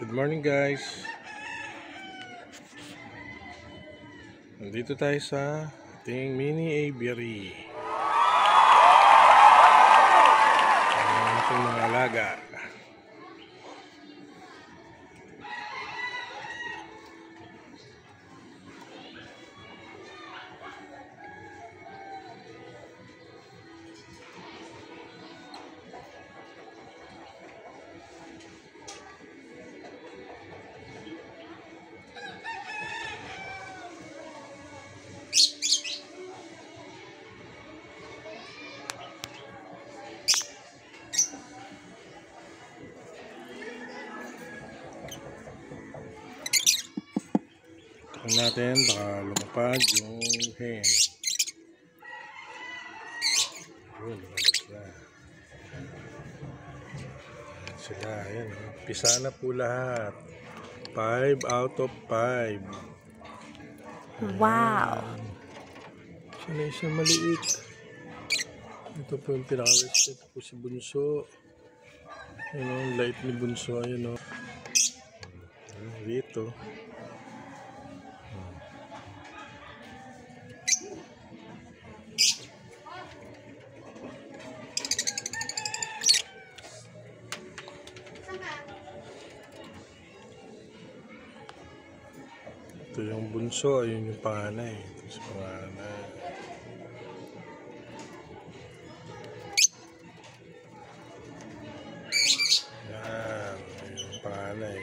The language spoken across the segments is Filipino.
Good morning guys. Nandito tayo sa ating mini aviary. Ang ating mga alaga. Tingnan natin, baka lumapad yung hen. Yun, lumapad sila. Ayan sila, ayan. Pisa na po lahat. 5 out of 5. Wow! Siya na isang maliit. Ito po yung pinaka-west. Ito po si Bunso. Ayan o, light ni Bunso. Ayan o. Dito. Ito yung Bunso, ayun yung panganay. Ito si panganay. Yan, ayun yung panganay.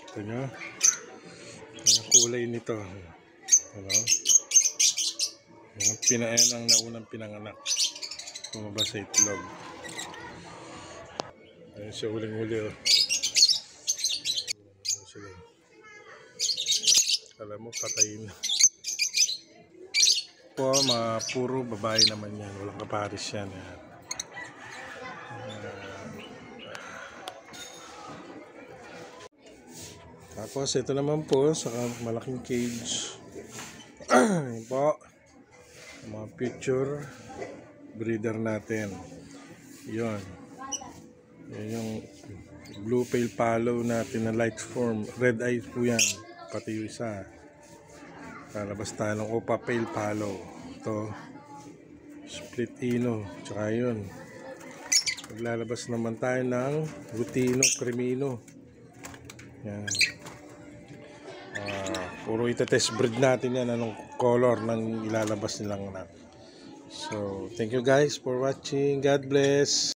Ito nyo. Yung kulay nito. Ano? Yung pinayan ang naunang pinanganak. Lumabas sa itlog. Ayun siya huling-huli oh. Sige. Alam mo, patay na. Po, puro babae naman yan. Walang kaparis yan. Tapos, ito naman po, sa malaking cage. Yan po. Mga future breeder natin. Yun. Yan yung blue pale fallow natin na light form. Red eye po yan. Pati yung isa. Lalabas tayo ng Opa Pale Fallow. Ito. Split Ino. Tsaka yun. Maglalabas naman tayo ng Lutino Cremino. Yan. Puro itetest breed natin yan. Anong color ng ilalabas nilang anak. So, thank you guys for watching. God bless.